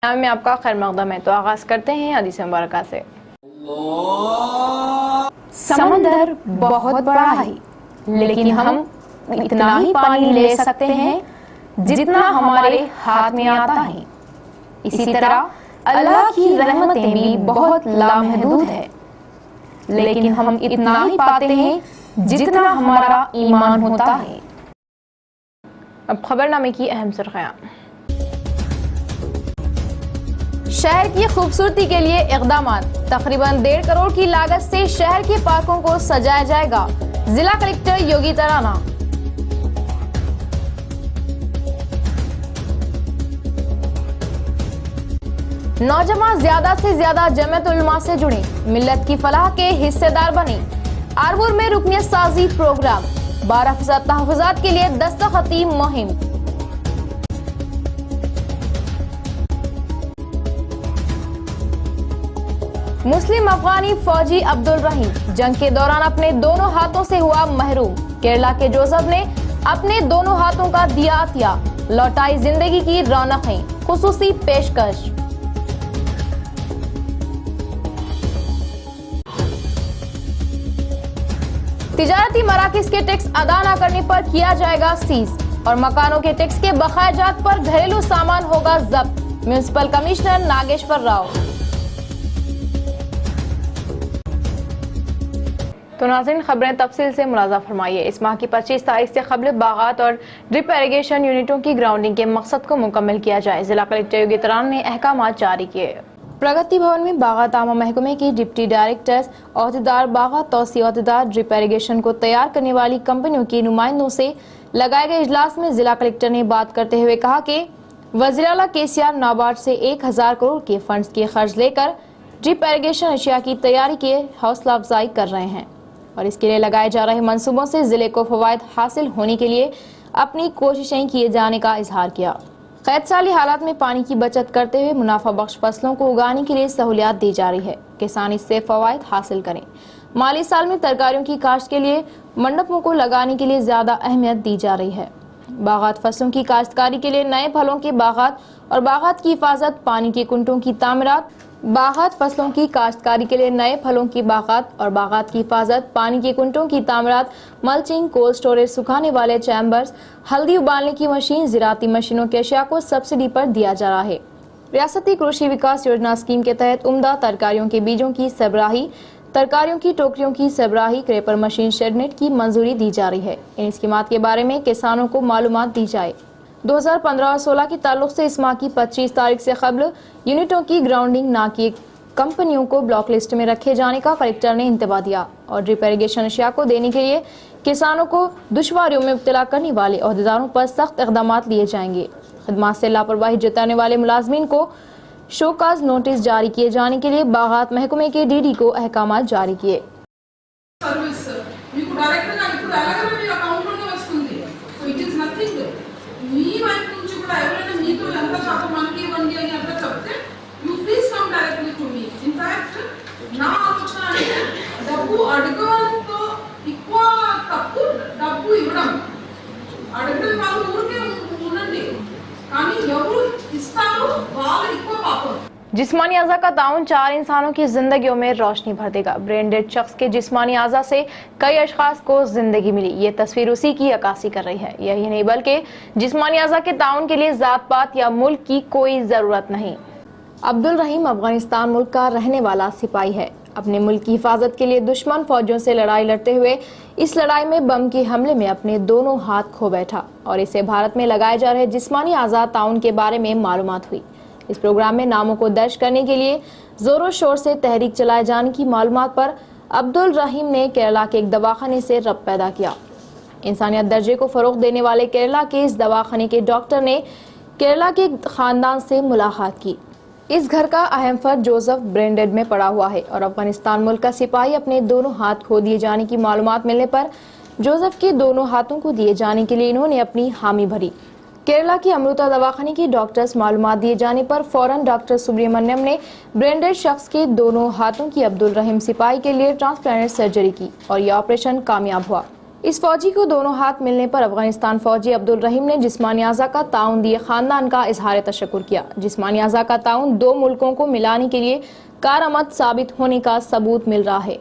نام میں آپ کا خیر مقدم ہے۔ تو آغاز کرتے ہیں حدیث مبارکہ سے۔ سمندر بہت بڑا ہے لیکن ہم اتنا ہی پانی لے سکتے ہیں جتنا ہمارے ہاتھ میں آتا ہے۔ اسی طرح اللہ کی رحمتیں بھی بہت لامحدود ہے لیکن ہم اتنا ہی پاتے ہیں جتنا ہمارا ایمان ہوتا ہے۔ اب خبر نامے کی اہم سرخیاں۔ شہر کی خوبصورتی کے لیے اقدامات۔ تقریباً 1.5 کروڑ کی لاگت سے شہر کے پارکوں کو سجایا جائے گا، ضلع کلکٹر یوگی ترانہ۔ نوجوان زیادہ سے زیادہ جمعیت علماء سے جڑیں، ملت کی فلاح کے حصے دار بنیں۔ آرمور میں رکنیت سازی پروگرام، 12% تحفظات کے لیے دستخطی مہم۔ مسلم افغانی فوجی عبدالرحیم جنگ کے دوران اپنے دونوں ہاتھوں سے ہوا محروم، کیرلا کے جوزف نے اپنے دونوں ہاتھوں کا دیا عطیہ، لوٹائی زندگی کی رونقیں، خصوصی پیشکش۔ تجارتی مراکز کے ٹیکس ادا نہ کرنے پر کیا جائے گا سیز، اور مکانوں کے ٹیکس کے بقایا جات پر گھریلو سامان ہوگا ضبط، میونسپل کمشنر ناگیشور راؤ۔ تو ناظرین، خبریں تفصیل سے ملاحظہ فرمائیے۔ اس ماہ کی 25 تاریخ سے قبل باغات اور ڈرپ ایریگیشن یونٹوں کی گراؤنڈنگ کے مقصد کو مکمل کیا جائے، ضلع کلکٹر یوگی ترانہ نے احکامات جاری کیے۔ پرگتی بھون میں باغات عامہ محکمے کی ڈپٹی ڈائریکٹرز، عہدیدار، باغات توسیع عہدیدار، ڈرپ ایریگیشن کو تیار کرنے والی کمپنیوں کے نمائندوں سے لگائے گئے اجلاس میں ضلع کلکٹر نے بات کرتے ہوئے کہا کہ وزیر اعلیٰ KCR نابارڈ سے 1000 کروڑ کے فنڈز کے قرض لے کر ڈرپ ایریگیشن اشیاء کی تیاری کی حوصلہ افزائی کر رہے ہیں، اور اس کے لیے لگائے جا رہے منصوبوں سے ضلع کو فوائد حاصل ہونے کے لیے اپنی کوششیں کیے جانے کا اظہار کیا۔ قید سالی حالات میں پانی کی بچت کرتے ہوئے منافع بخش فصلوں کو اگانے کے لیے سہولیات دی جا رہی ہے، کسان اس سے فوائد حاصل کریں۔ مالی سال میں ترکاریوں کی کاشت کے لیے منڈپوں کو لگانے کے لیے زیادہ اہمیت دی جا رہی ہے۔ باغات فصلوں کی کاشتکاری کے لیے نئے پھلوں کے باغات اور باغات کی حفاظت، پانی کے کنٹوں کی تعمیرات۔ باغات فصلوں کی کاشتکاری کے لیے نئے پھلوں کی باغات اور باغات کی حفاظت، پانی کے کنٹوں کی تعمیرات، ملچنگ، کولڈ سٹوریج، سکھانے والے چیمبرز، ہلدی ابالنے کی مشین، زراعتی مشینوں کے اشیاء کو سبسڈی پر دیا جا رہا ہے۔ ریاستی کروشی وکاس یوجنا اسکیم کے تحت عمدہ ترکاریوں کے بیجوں کی سربراہی، ترکاریوں کی ٹوکریوں کی سربراہی، کریپر مشین شیڈنٹ کی منظوری دی جا رہی ہے۔ ان اسکیمات کے بارے میں کسانوں کو معلومات دی جائے۔ 2015 اور 16 کے تعلق سے اس ماہ کی 25 تاریخ سے قبل یونٹوں کی گراؤنڈنگ نہ کی کمپنیوں کو بلاک لسٹ میں رکھے جانے کا کلکٹر نے انتباہ دیا، اور ڈرپ ایریگیشن اشیاء کو دینے کے لیے کسانوں کو دشواریوں میں مبتلا کرنے والے عہدیداروں پر سخت اقدامات لیے جائیں گے۔ خدمات سے لاپرواہی جتانے والے ملازمین کو شوکاز نوٹس جاری کیے جانے کے لیے باغات محکمے کے DD کو احکامات جاری کیے۔ جسمانی اعضاء کا تعاون 4 انسانوں کی زندگیوں میں روشنی بھر دے گا۔ برین ڈیڈ شخص کے جسمانی اعضاء سے کئی اشخاص کو زندگی ملی، یہ تصویر اسی کی عکاسی کر رہی ہے۔ یہی نہیں بلکہ جسمانی اعضاء کے تعاون کے لیے ذات پات یا ملک کی کوئی ضرورت نہیں۔ عبدالرحیم افغانستان ملک کا رہنے والا سپاہی ہے۔ اپنے ملک کی حفاظت کے لیے دشمن فوجوں سے لڑائی لڑتے ہوئے اس لڑائی میں بم کے حملے میں اپنے دونوں ہاتھ کھو بیٹھا، اور اسے بھارت میں لگائے جا رہے جسمانی اعضاء تعاون کے بارے میں معلومات ہوئی۔ اس پروگرام میں ناموں کو درج کرنے کے لیے زور و شور سے تحریک چلائے جانے کی معلومات پر عبدالرحیم نے کیرلا کے ایک دواخانے سے ربط پیدا کیا۔ انسانیت درجے کو فروغ دینے والے کیرلا کے اس دواخانے کے ڈاکٹر نے کیرلا کے خاندان سے ملاقات کی۔ اس گھر کا اہم فرد جوزف برین ڈیڈ میں پڑا ہوا ہے، اور افغانستان ملک کا سپاہی اپنے دونوں ہاتھ کھو دیے جانے کی معلومات ملنے پر جوزف کے دونوں ہاتھوں کو دیے جانے کے لیے انہوں نے اپنی حامی بھری۔ کیرلا کی امروتا دواخانے کی ڈاکٹرز معلومات دیے جانے پر فوراً ڈاکٹر سبریمنیم نے برین ڈیڈ شخص کے دونوں ہاتھوں کی عبدالرحیم سپاہی کے لیے ٹرانسپلانٹ سرجری کی، اور یہ آپریشن کامیاب ہوا۔ اس فوجی کو دونوں ہاتھ ملنے پر افغانستان فوجی عبدالرحیم نے جسمانی اعضاء کا تعاون دیے خاندان کا اظہار تشکر کیا۔ جسمانی اعضاء کا تعاون دو ملکوں کو ملانے کے لیے کارآمد ثابت ہونے کا ثبوت مل رہا ہے۔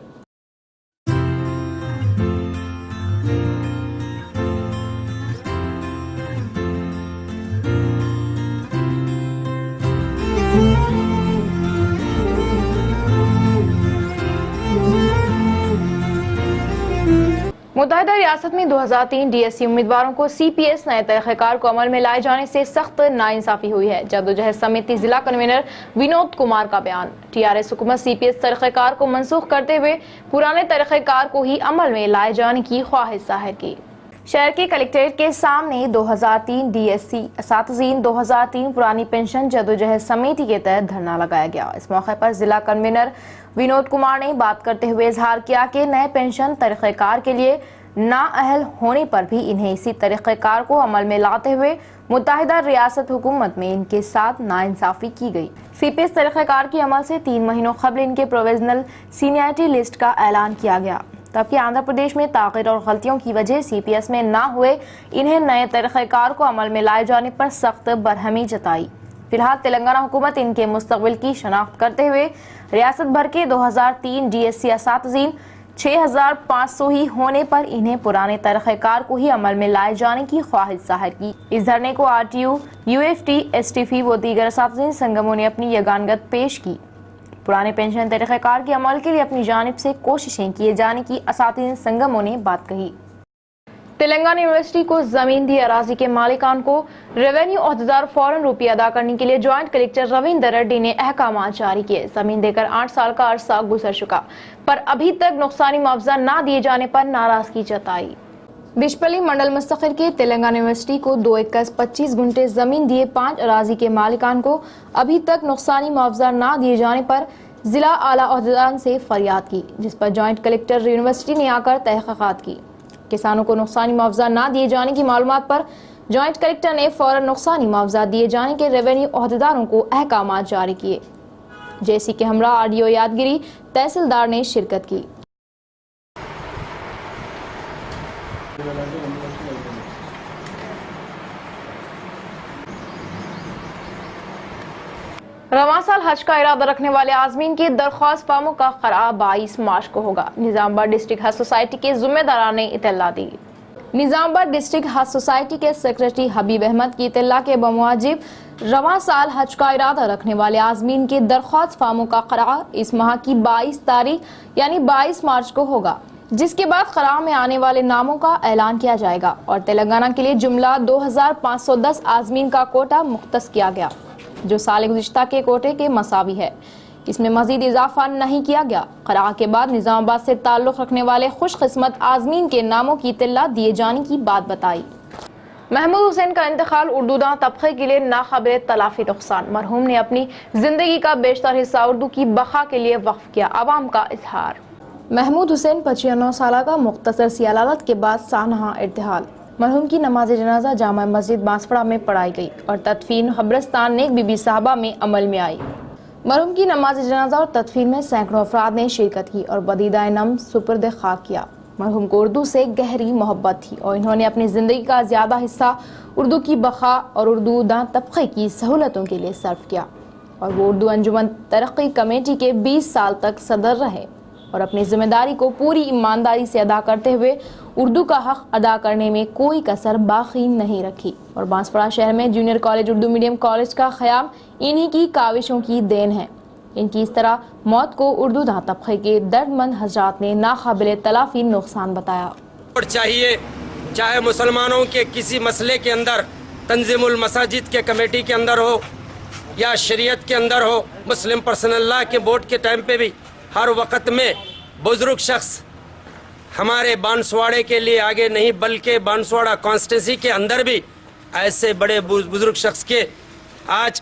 متحدہ ریاست میں 2003 ڈی ایس سی امیدواروں کو سی پی ایس نئے طریقہ کار کو عمل میں لائے جانے سے سخت ناانصافی ہوئی ہے۔ جدوجہد سمیتی ضلع کنوینر ونود کمار کا بیان۔ ٹی آر ایس حکومت سی پی ایس طریقہ کار کو منسوخ کرتے ہوئے پرانے طریقہ کار کو ہی عمل میں لائے جانے کی خواہش ظاہر کی۔ شہر کے کلکٹریٹ کے سامنے 2003 ڈی ایس سی اساتذین 2003 پرانی پنشن جدوجہد سمیتی کے تحت دھرنا لگایا گیا۔ اس موقع پر ضلع کنوینر ونود کمار نے بات کرتے ہوئے اظہار کیا کہ نئے پنشن طریقہ کار کے لیے نااہل ہونے پر بھی انہیں اسی طریقہ کار کو عمل میں لاتے ہوئے متحدہ ریاست حکومت میں ان کے ساتھ ناانصافی کی گئی۔ سی پی ایس طریقہ کار کے عمل سے 3 مہینوں قبل ان کے پروویژنل سینئرٹی لسٹ کا اعلان کیا گیا، جبکہ آندھرا پردیش میں تاخیر اور غلطیوں کی وجہ سی پی ایس میں نہ ہوئے انہیں نئے طریقہ کار کو عمل میں لائے جانے پر سخت برہمی جتائی۔ فی الحال تلنگانہ حکومت ان کے مستقبل کی شناخت کرتے ہوئے ریاست بھر کے 2003 ڈی ایس سی اساتذین 6500 ہی ہونے پر انہیں پرانے طریقہ کار کو ہی عمل میں لائے جانے کی خواہش ظاہر کی۔ اس دھرنے کو R T U, U F T, S T فی و دیگر اساتذین سنگموں نے اپنی یگانگت پیش کی۔ پرانے پنشن طریقہ کار کے عمل کے لیے اپنی جانب سے کوششیں کیے جانے کی اساتذین سنگموں نے بات کہی۔ تلنگانہ یونیورسٹی کو زمین دی اراضی کے مالکان کو ریونیو عہدیدار فوراً روپیہ ادا کرنے کے لیے جوائنٹ کلکٹر رویندر ریڈی نے احکامات جاری کیے۔ زمین دے کر 8 سال کا عرصہ گزر چکا پر ابھی تک نقصانی معاوضہ نہ دیے جانے پر ناراضگی جتائی۔ بشپلی منڈل مستقر کے تلنگانہ یونیورسٹی کو 2 ایکڑ 25 گنٹے زمین دیے 5 اراضی کے مالکان کو ابھی تک نقصانی معاوضہ نہ دیے جانے پر ضلع اعلیٰ عہدیداران سے فریاد کی، جس پر جوائنٹ کلکٹر یونیورسٹی نے آ کر تحقیقات کی۔ کسانوں کو نقصانی معاوضہ نہ دیے جانے کی معلومات پر جوائنٹ کلکٹر نے فوراً نقصانی معاوضہ دیے جانے کے ریونیو عہدیداروں کو احکامات جاری کیے۔ جیسی کے ہمراہ آڈیو یادگیری تحصیلدار نے شرکت کی۔ رواں سال حج کا ارادہ رکھنے والے عازمین کی درخواست فارموں کا خرع 22 مارچ کو ہوگا۔ نظام آباد ڈسٹرکٹ حج سوسائٹی کے ذمہ داران نے اطلاع دی۔ نظام آباد ڈسٹرکٹ حج سوسائٹی کے سیکریٹری حبیب احمد کی اطلاع کے بموجب رواں سال حج کا ارادہ رکھنے والے عازمین کے درخواست فارموں کا خرع اس ماہ کی 22 تاریخ یعنی 22 مارچ کو ہوگا، جس کے بعد خرع میں آنے والے ناموں کا اعلان کیا جائے گا اور تلنگانہ کے لیے جملہ 2510 عازمین کا کوٹا مختص کیا گیا، جو سال گزشتہ کے کوٹے کے مساوی ہے۔ اس میں مزید اضافہ نہیں کیا گیا۔ خرع کے بعد نظام آباد سے تعلق رکھنے والے خوش قسمت عازمین کے ناموں کی اطلاع دیے جانے کی بات بتائی۔ محمود حسین کا انتقال اردو داں طبقے کے لیے ناقابل تلافی نقصان۔ مرحوم نے اپنی زندگی کا بیشتر حصہ اردو کی بقا کے لیے وقف کیا، عوام کا اظہار۔ محمود حسین 95 سالہ کا مختصر سی علالت کے بعد سانحہ ارتحال۔ مرحوم کی نماز جنازہ جامع مسجد بانسفڑا میں پڑھائی گئی اور تدفین قبرستان نیک بی بی صاحبہ میں عمل میں آئی۔ مرحوم کی نماز جنازہ اور تدفین میں سینکڑوں افراد نے شرکت کی اور بدیدہ نم سپرد خاک کیا۔ مرحوم کو اردو سے گہری محبت تھی اور انہوں نے اپنی زندگی کا زیادہ حصہ اردو کی بقا اور اردو داں طبقے کی سہولتوں کے لیے صرف کیا، اور وہ اردو انجمن ترقی کمیٹی کے 20 سال تک صدر رہے اور اپنی ذمہ داری کو پوری ایمانداری سے ادا کرتے ہوئے اردو کا حق ادا کرنے میں کوئی کسر باقی نہیں رکھی، اور بانسفڑا شہر میں junior college Urdu medium college کا قیام انہی کی کاوشوں کی دین ہے۔ ان کی اس طرح موت کو اردو داں طبقے کے درد مند حضرات نے ناقابل تلافی نقصان بتایا۔ چاہیے چاہے مسلمانوں کے کسی مسئلے کے اندر تنظیم المساجد کے کمیٹی کے اندر ہو یا شریعت کے اندر ہو، مسلم پرسنل لا کے بورڈ کے ٹائم پہ بھی ہر وقت میں بزرگ شخص ہمارے بانسواڑے کے لیے آگے نہیں بلکہ بانسواڑہ کانسٹیٹنسی کے اندر بھی ایسے بڑے بزرگ شخص کے آج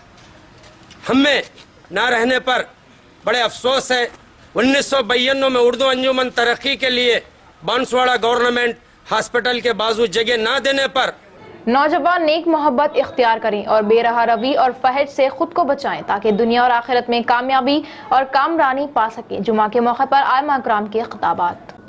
ہم میں نہ رہنے پر بڑے افسوس ہے۔ 1992 میں اردو انجمن ترقی کے لیے بانسواڑہ گورنمنٹ ہاسپٹل کے بازو جگہ نہ دینے پر نوجوان نیک محبت اختیار کریں اور بے رہا روی اور فحش سے خود کو بچائیں تاکہ دنیا اور آخرت میں کامیابی اور کامرانی پا سکیں۔ جمعہ کے موقع پر ائمہ کرام کے خطابات۔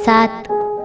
7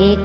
1,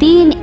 3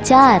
4,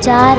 4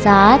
7,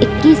21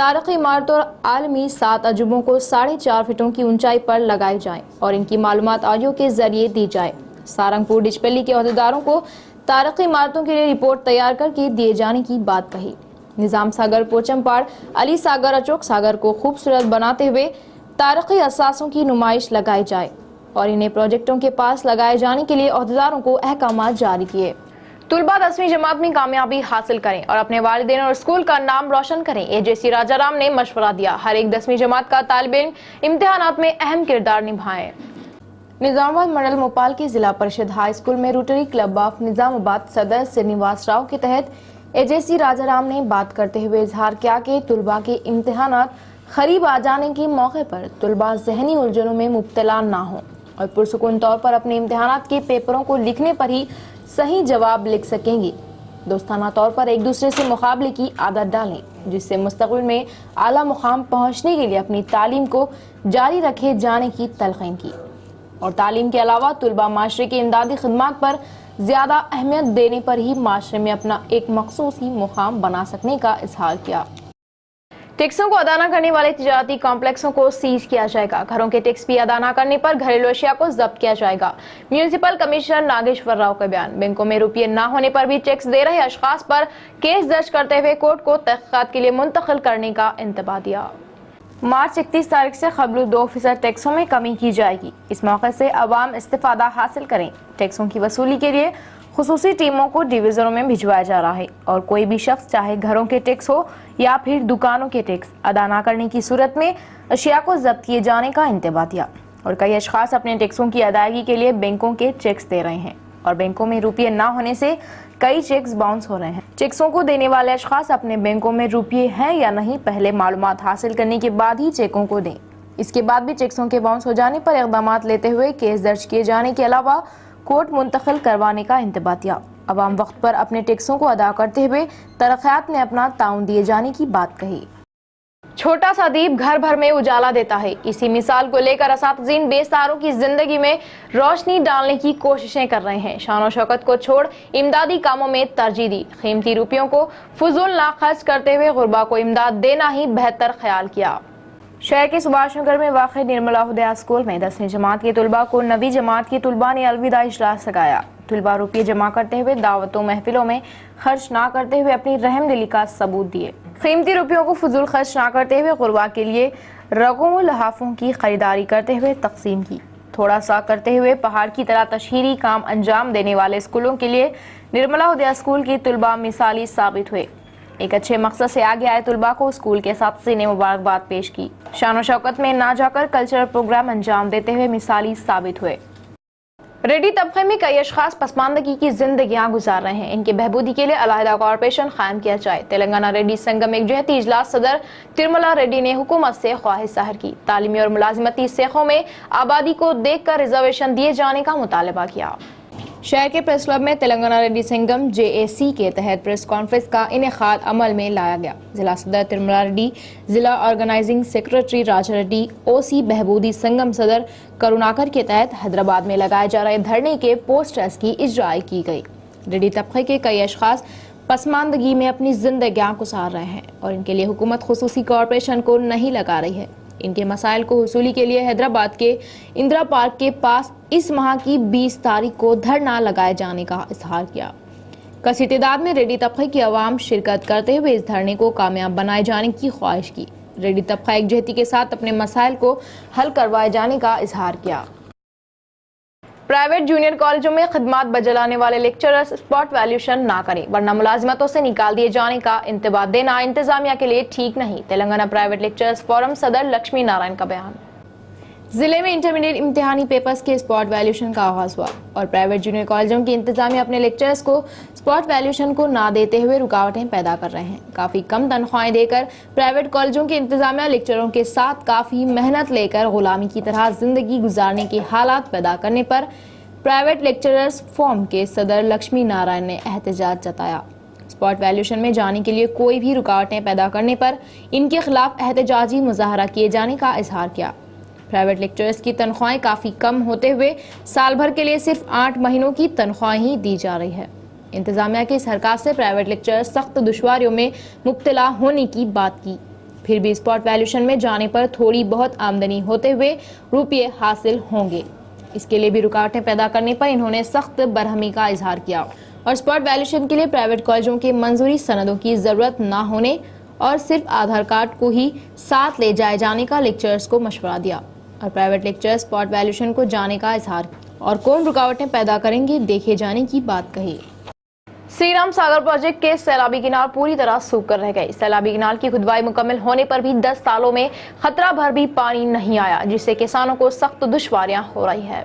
تاریخی عمارت اور عالمی 7 عجوبوں کو 4.5 فٹوں کی اونچائی پر لگائے جائیں اور ان کی معلومات آڈیو کے ذریعے دی جائے۔ سہارنپور ڈچپلی کے عہدیداروں کو تاریخی عمارتوں کے لیے رپورٹ تیار کر کے دیے جانے کی بات کہی۔ نظام ساگر پوچمپاڑ علی ساگر اچوک ساگر کو خوبصورت بناتے ہوئے تاریخی اثاثوں کی نمائش لگائی جائے اور انہیں پروجیکٹوں کے پاس لگائے جانے کے لیے عہدیداروں کو احکامات جاری کیے۔ طلباء 10ویں جماعت میں کامیابی حاصل کریں اور اپنے والدین اور اسکول کا نام روشن کریں، AJC راجہ رام نے مشورہ دیا۔ ہر ایک 10ویں جماعت کا طالب علم امتحانات میں اہم کردار نبھائیں۔ نظام آباد منڈل موپال کی ضلع پریشد ہائی اسکول میں روٹری کلب آف نظام آباد صدر سرینواس راؤ کے تحت AJC راجہ رام نے بات کرتے ہوئے اظہار کیا کہ طلباء کے امتحانات قریب آ جانے کے موقع پر طلباء ذہنی الجھنوں میں مبتلا نہ ہوں اور پرسکون طور پر اپنے امتحانات کے پیپروں کو لکھنے پر ہی صحیح جواب لکھ سکیں گے۔ دوستانہ طور پر ایک دوسرے سے مقابلے کی عادت ڈالیں، جس سے مستقبل میں اعلیٰ مقام پہنچنے کے لیے اپنی تعلیم کو جاری رکھے جانے کی تلقین کی اور تعلیم کے علاوہ طلباء معاشرے کی امدادی خدمات پر زیادہ اہمیت دینے پر ہی معاشرے میں اپنا ایک مخصوص مقام بنا سکنے کا اظہار کیا۔ ٹیکسوں کو ادا نہ کرنے والے تجارتی کمپلیکسوں کو سیز کیا جائے گا۔ گھروں کے ٹیکس بھی ادا نہ کرنے پر گھریلو اشیاء کو ضبط کیا جائے گا۔ میونسپل کمشنر ناگیشور راؤ کا بیان۔ بینکوں میں روپیے نہ ہونے پر بھی ٹیکس دے رہے اشخاص پر کیس درج کرتے ہوئے کورٹ کو تحقیقات کے لیے منتقل کرنے کا انتباہ دیا۔ مارچ 31 تاریخ سے قبل 2% ٹیکسوں میں کمی کی جائے گی۔ اس موقع سے عوام استفادہ حاصل کریں۔ ٹیکسوں کی وصولی کے لیے خصوصی ٹیموں کو ڈویژنوں میں بھجوایا جا رہا ہے اور کوئی بھی شخص چاہے گھروں کے ٹیکس ہو یا پھر دکانوں کے ٹیکس ادا نہ کرنے کی صورت میں اشیاء کو ضبط کیے جانے کا انتباہ دیا۔ اور کئی اشخاص اپنے ٹیکسوں کی ادائیگی کے لیے بینکوں کے چیکس دے رہے ہیں اور بینکوں میں روپیے نہ ہونے سے کئی چیکس باؤنس ہو رہے ہیں۔ چیکسوں کو دینے والے اشخاص اپنے بینکوں میں روپیے ہیں یا نہیں پہلے معلومات حاصل کرنے کے بعد ہی چیکوں کو دیں۔ اس کے بعد بھی چیکسوں کے باؤنس ہو جانے پر اقدامات لیتے ہوئے کیس درج کیے جانے کے علاوہ کورٹ منتقل کروانے کا انتباہ دیا۔ عوام وقت پر اپنے ٹیکسوں کو ادا کرتے ہوئے ترقیات میں اپنا تعاون دیے جانے کی بات کہی۔ چھوٹا سا دیپ گھر بھر میں اجالا دیتا ہے، اسی مثال کو لے کر اساتذین بے سہاروں کی زندگی میں روشنی ڈالنے کی کوششیں کر رہے ہیں۔ شان و شوکت کو چھوڑ امدادی کاموں میں ترجیح دی، قیمتی روپیوں کو فضول نہ خرچ کرتے ہوئے غربا کو امداد دینا ہی بہتر خیال کیا۔ شہر کے سبھاش نگر میں واقع نرملا ہدیہ اسکول میں 10ویں جماعت کے طلباء کو 9ویں جماعت کے طلباء نے الوداع اجلاس لگایا۔ طلباء روپیے جمع کرتے ہوئے دعوتوں محفلوں میں خرچ نہ کرتے ہوئے اپنی رحم دلی کا ثبوت دیے۔ قیمتی روپیوں کو فضول خرچ نہ کرتے ہوئے غربا کے لیے رگوں و لحافوں کی خریداری کرتے ہوئے تقسیم کی۔ تھوڑا سا کرتے ہوئے پہاڑ کی طرح تشہیری کام انجام دینے والے اسکولوں کے لیے نرملا ہدیہ اسکول کے طلباء مثالی ثابت ہوئے۔ ایک اچھے مقصد سے آگے آئے طلباء کو اسکول کے اساتذہ نے مبارکباد پیش کی۔ شان و شوکت میں نہ جا کر کلچرل پروگرام انجام دیتے ہوئے مثالی ثابت ہوئے۔ ریڈی طبقے میں کئی اشخاص پسماندگی کی زندگیاں گزار رہے ہیں، ان کی بہبودی کے لیے علیحدہ کارپوریشن قائم کیا جائے۔ تلنگانہ ریڈی سنگم ایک جہتی اجلاس صدر ترملا ریڈی نے حکومت سے خواہش ظاہر کی۔ تعلیمی اور ملازمتی سیخوں میں آبادی کو دیکھ کر ریزرویشن دیے جانے کا مطالبہ کیا۔ شہر کے پریس کلب میں تلنگانہ ریڈی سنگم JAC کے تحت پریس کانفرنس کا انعقاد عمل میں لایا گیا۔ ضلع صدر ترملا ریڈی، ضلع آرگنائزنگ سیکرٹری راجا ریڈی، OC بہبودی سنگم صدر کروناکر کے تحت حیدرآباد میں لگائے جا رہے دھرنے کے پوسٹرز کی اجرائی کی گئی۔ ریڈی طبقے کے کئی اشخاص پسماندگی میں اپنی زندگیاں گزار رہے ہیں اور ان کے لیے حکومت خصوصی کارپوریشن کو نہیں لگا رہی ہے۔ ان کے مسائل کو حصولی کے لیے حیدرآباد کے اندرا پارک کے پاس اس ماہ کی 20 تاریخ کو دھرنا لگائے جانے کا اظہار کیا۔ کثیر تعداد میں ریڈی طبقے کی عوام شرکت کرتے ہوئے اس دھرنے کو کامیاب بنائے جانے کی خواہش کی۔ ریڈی طبقہ ایک جہتی کے ساتھ اپنے مسائل کو حل کروائے جانے کا اظہار کیا۔ پرائیویٹ جونیئر کالجوں میں خدمات بجلانے والے لیکچررز اسپاٹ ویلیوشن نہ کریں ورنہ ملازمتوں سے نکال دیے جانے کا انتباہ دینا انتظامیہ کے لیے ٹھیک نہیں۔ تلنگانہ پرائیویٹ لیکچررز فورم صدر لکشمی نارائن کا بیان۔ ضلع میں انٹرمیڈیٹ امتحانی پیپرز کے اسپاٹ ویلیوشن کا آغاز ہوا اور پرائیویٹ جونیئر کالجوں کی انتظامیہ اپنے لیکچررز کو اسپاٹ ویلیوشن کو نہ دیتے ہوئے رکاوٹیں پیدا کر رہے ہیں۔ کافی کم تنخواہیں دے کر پرائیویٹ کالجوں کی انتظامیہ لیکچروں کے ساتھ کافی محنت لے کر غلامی کی طرح زندگی گزارنے کے حالات پیدا کرنے پر پرائیویٹ لیکچررز فورم کے صدر لکشمی نارائن نے احتجاج جتایا۔ اسپاٹ ویلیوشن میں جانے کے لیے کوئی بھی رکاوٹیں پیدا کرنے پر ان کے خلاف احتجاجی مظاہرہ کیے جانے کا اظہار کیا۔ پرائیویٹ لیکچررز کی تنخواہیں کافی کم ہوتے ہوئے سال بھر کے لیے صرف 8 مہینوں کی تنخواہیں ہی دی جا رہی ہے۔ انتظامیہ کی اس حرکات سے پرائیویٹ لیکچررز سخت دشواریوں میں مبتلا ہونے کی بات کی۔ پھر بھی اسپاٹ ویلیوشن میں جانے پر تھوڑی بہت آمدنی ہوتے ہوئے روپیے حاصل ہوں گے۔ اس کے لیے بھی رکاوٹیں پیدا کرنے پر انہوں نے سخت برہمی کا اظہار کیا اور اسپاٹ ویلیوشن کے لیے پرائیویٹ کالجوں کے منظوری سندوں کی ضرورت نہ ہونے اور صرف آدھار کارڈ کو ہی ساتھ لے جائے جانے کا لیکچرز کو مشورہ دیا اور پرائیویٹ لیکچر اسپاٹ ویلیوشن کو جانے کا اظہار کیا اور کون رکاوٹیں پیدا کریں گے دیکھے جانے کی بات کہی۔ سری رام ساگر پروجیکٹ کے سیلابی کنال پوری طرح سوکھ کر رہ گئے۔ سیلابی کنال کی کھدوائی مکمل ہونے پر بھی 10 سالوں میں خطرہ بھر بھی پانی نہیں آیا، جس سے کسانوں کو سخت دشواریاں ہو رہی ہے۔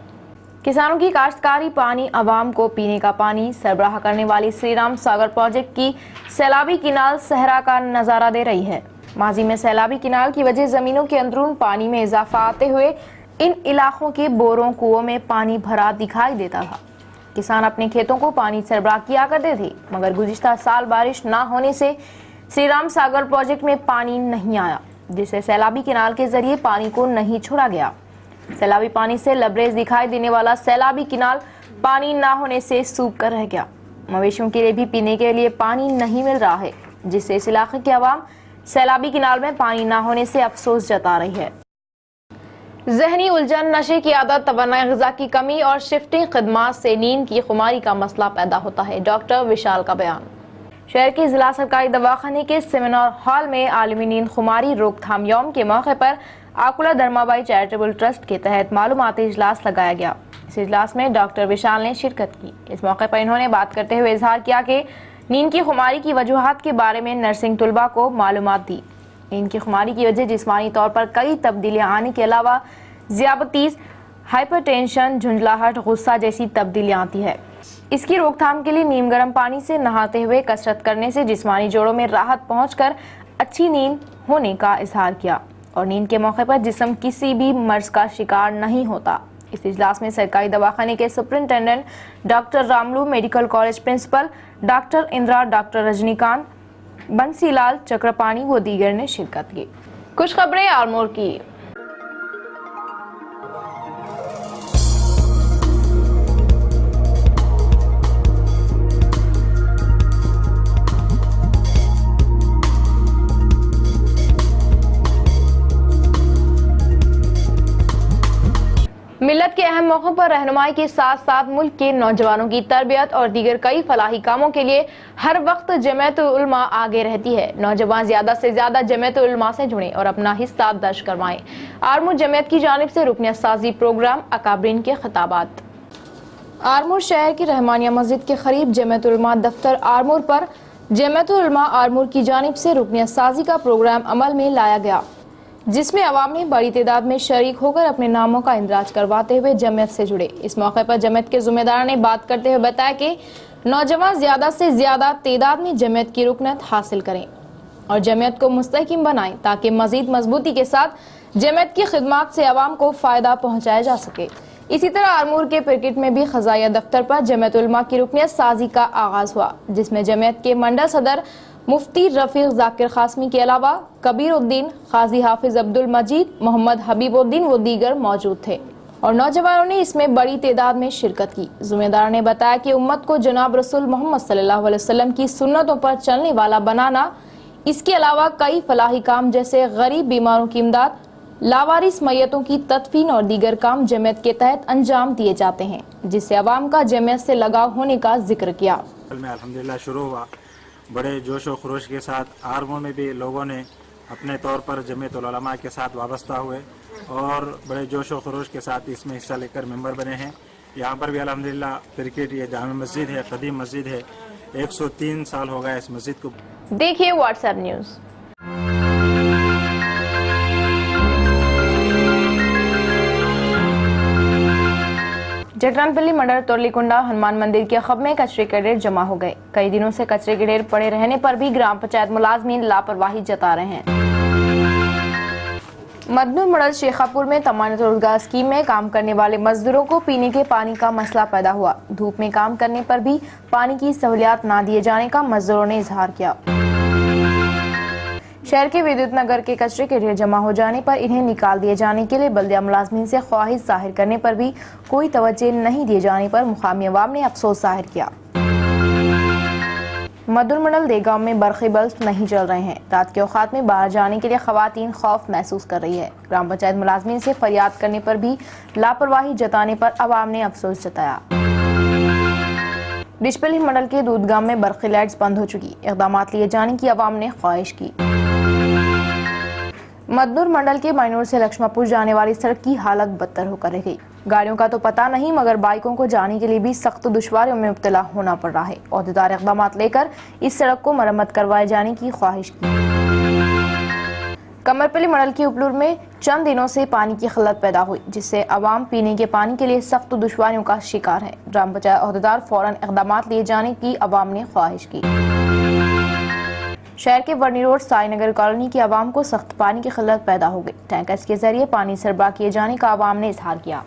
کسانوں کی کاشتکاری پانی، عوام کو پینے کا پانی سربراہ کرنے والی سری رام ساگر پروجیکٹ کی سیلابی کنال صحرا کا نظارہ دے رہی ہے۔ ماضی میں سیلابی کنال کی وجہ زمینوں کے اندرون پانی میں اضافہ آتے ہوئے ان علاقوں کے بوروں کنووں میں پانی بھرا دکھائی دیتا تھا۔ کسان اپنے کھیتوں کو پانی سربراہ کیا کرتے تھے، مگر گزشتہ سال بارش نہ ہونے سے سری رام ساگر پروجیکٹ میں پانی نہیں آیا، جس سے سیلابی کنال کے ذریعے پانی کو نہیں چھوڑا گیا۔ سیلابی پانی سے لبریز دکھائی دینے والا سیلابی کنال پانی نہ ہونے سے سوکھ کر رہ گیا۔ مویشیوں کے لیے بھی پینے کے لیے پانی نہیں مل رہا ہے، جس سے اس علاقے کے عوام سیلابی کنال میں پانی نہ ہونے سے افسوس جتا رہی ہے۔ ذہنی الجھن، نشے کی عادت، توانائی غذا کی کمی اور شفٹنگ خدمات سے نیند کی خماری کا مسئلہ پیدا ہوتا ہے۔ ڈاکٹر وشال کا بیان۔ شہر کے ضلع سرکاری دواخانے کے سیمینار ہال میں عالمی نیند خماری روک تھام یوم کے موقع پر آکولہ دھرما بائی چیریٹیبل ٹرسٹ کے تحت معلوماتی اجلاس لگایا گیا۔ اس اجلاس میں ڈاکٹر وشال نے شرکت کی۔ اس موقع پر انہوں نے بات کرتے ہوئے اظہار کیا کہ نیند کی خماری کی وجوہات کے بارے میں نرسنگ طلباء کو معلومات دی۔ نیند کی خماری کی وجہ جسمانی طور پر کئی تبدیلیاں آنے کے علاوہ ذیابیطس، ہائپر ٹینشن، جھنجھلاہٹ، غصہ جیسی تبدیلیاں آتی ہے۔ اس کی روک تھام کے لیے نیم گرم پانی سے نہاتے ہوئے کسرت کرنے سے جسمانی جوڑوں میں راحت پہنچ کر اچھی نیند ہونے کا اظہار کیا اور نیند کے موقع پر جسم کسی بھی مرض کا شکار نہیں ہوتا۔ اس اجلاس میں سرکاری دواخانے کے superintendent doctor Ramulu, medical college principal doctor Indira, doctor Rajni Kant, Bansi لال چکرپانی و دیگر نے شرکت کی۔ کچھ خبریں آرمور کی۔ ملت کے اہم موقعوں پر رہنمائی کے ساتھ ساتھ ملک کے نوجوانوں کی تربیت اور دیگر کئی فلاحی کاموں کے لیے ہر وقت جمعیت العلماء آگے رہتی ہے۔ نوجوان زیادہ سے زیادہ جمعیت العلماء سے جڑیں اور اپنا حصہ درج کروائیں۔ آرمور جمعیت کی جانب سے رکنیت سازی پروگرام، اکابرین کے خطابات۔ آرمور شہر کی رحمانیہ مسجد کے قریب جمعیت العلماء دفتر آرمور پر جمعیت العلماء آرمور کی جانب سے رکنیت سازی کا پروگرام عمل میں لایا گیا، جس میں عوام نے بڑی تعداد میں شریک ہو کر اپنے ناموں کا اندراج کرواتے ہوئے جمعیت سے جڑے۔ اس موقع پر جمعیت کے ذمہ داروں نے بات کرتے ہوئے بتایا کہ نوجوان زیادہ سے زیادہ تعداد میں جمعیت کی رکنیت حاصل کریں اور جمعیت کو مستحکم بنائیں تاکہ مزید مضبوطی کے ساتھ جمعیت کی خدمات سے عوام کو فائدہ پہنچایا جا سکے۔ اسی طرح آرمور کے پرکٹ میں بھی خزائیہ دفتر پر جمعیت علماء کی رکنیت سازی کا آغاز ہوا، جس میں جمعیت کے منڈل صدر مفتی رفیق ذاکر قاسمی کے علاوہ کبیر الدین، قاضی حافظ عبد المجید، محمد حبیب الدین و دیگر موجود تھے اور نوجوانوں نے اس میں بڑی تعداد میں شرکت کی۔ ذمہ داروں نے بتایا کہ امت کو جناب رسول محمد صلی اللہ علیہ وسلم کی سنتوں پر چلنے والا بنانا، اس کے علاوہ کئی فلاحی کام جیسے غریب بیماروں کی امداد، لاوارث میتوں کی تدفین اور دیگر کام جمعیت کے تحت انجام دیے جاتے ہیں، جس سے عوام کا جمعیت سے لگاؤ ہونے کا ذکر کیا۔ الحمدللہ شروع ہوا، بڑے جوش و خروش کے ساتھ آرمور میں بھی لوگوں نے اپنے طور پر جمعیت العلماء کے ساتھ وابستہ ہوئے اور بڑے جوش و خروش کے ساتھ اس میں حصہ لے کر ممبر بنے ہیں۔ یہاں پر بھی الحمدللہ کرکٹ یہ جامع مسجد ہے، قدیم مسجد ہے، 103 سال ہو گیا اس مسجد کو۔ دیکھیے واٹس ایپ نیوز۔ جٹران پلی منڈر تورلی کنڈا ہنومان مندر کے خب میں کچرے کے ڈھیر جمع ہو گئے۔ کئی دنوں سے کچرے کے ڈھیر پڑے رہنے پر بھی گرام پنچایت ملازمین لاپرواہی جتا رہے ہیں۔ مدنور مڈل شیخا پور میں تمانت روزگار اسکیم میں کام کرنے والے مزدوروں کو پینے کے پانی کا مسئلہ پیدا ہوا۔ دھوپ میں کام کرنے پر بھی پانی کی سہولیات نہ دیے جانے کا مزدوروں نے اظہار کیا۔ شہر کے ودیوت نگر کے کچرے کے ڈھیر جمع ہو جانے پر انہیں نکال دیے جانے کے لیے بلدیہ ملازمین سے خواہش ظاہر کرنے پر بھی کوئی توجہ نہیں دیے جانے پر مقامی عوام نے افسوس ظاہر کیا۔ مدر منڈل دیگام میں برقی بلب نہیں جل رہے ہیں. رات کے اوقات میں باہر جانے کے لیے خواتین خوف محسوس کر رہی ہے. گرام پنچایت ملازمین سے فریاد کرنے پر بھی لاپرواہی جتانے پر عوام نے افسوس جتایا. ڈشپلی منڈل کے دودھ گام میں برقی لائٹس بند ہو چکی. اقدامات لیے جانے کی عوام نے خواہش کی. مدنور منڈل کے مائنور سے لکشمہ پور جانے والی سڑک کی حالت بدتر ہو کر رہ گئی. گاڑیوں کا تو پتہ نہیں مگر بائکوں کو جانے کے لیے بھی سخت دشواریوں میں مبتلا ہونا پڑ رہا ہے. عہدیدار اقدامات لے کر اس سڑک کو مرمت کروائے جانے کی خواہش کی. کمرپلی منڈل کی اپلور میں چند دنوں سے پانی کی قلت پیدا ہوئی جس سے عوام پینے کے پانی کے لیے سخت دشواریوں کا شکار ہے. گرام پنچایت عہدیدار فوراً اقدامات لیے جانے کی عوام نے خواہش کی. شہر کے ورنی روڈ سائی نگر کالونی کی عوام کو سخت پانی کی قلت پیدا ہو گئی. ٹینکرز کے ذریعے پانی سربراہ کیے جانے کا عوام نے اظہار کیا.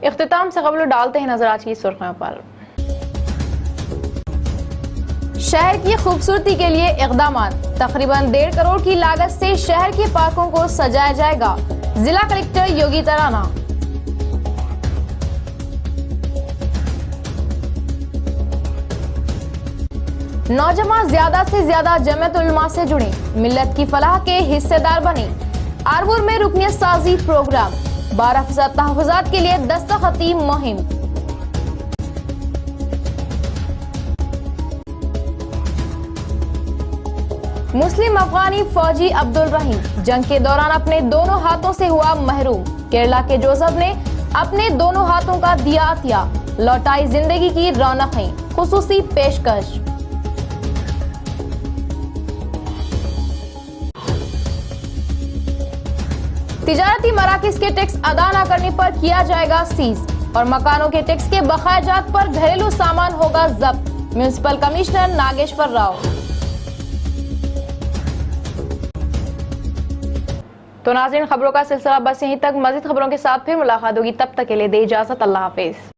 اختتام سے قبل ڈالتے ہیں نظر آج کی سرخیوں پر. شہر کی خوبصورتی کے لیے اقدامات. تقریباً 1.5 کروڑ کی لاگت سے شہر کے پارکوں کو سجایا جائے گا. ضلع کلکٹر یوگی ترانہ. نوجوان زیادہ سے زیادہ جمعیت علماء سے جڑیں، ملت کی فلاح کے حصے دار بنیں. آرور میں رکنیت سازی پروگرام. 12% تحفظات کے لیے دستخطی مہم. مسلم افغانی فوجی عبدالرحیم جنگ کے دوران اپنے دونوں ہاتھوں سے ہوا محروم. کیرلا کے جوزف نے اپنے دونوں ہاتھوں کا دیا عطیہ. لوٹائی زندگی کی رونقیں. خصوصی پیشکش. تجارتی مراکز کے ٹیکس ادا نہ کرنے پر کیا جائے گا سیز اور مکانوں کے ٹیکس کے بقایا جات پر گھریلو سامان ہوگا ضبط. Municipal commissioner Nageshwar Rao. تو ناظرین خبروں کا سلسلہ بس یہیں تک. مزید خبروں کے ساتھ پھر ملاقات ہوگی. تب تک کے لیے دے اجازت. اللہ حافظ.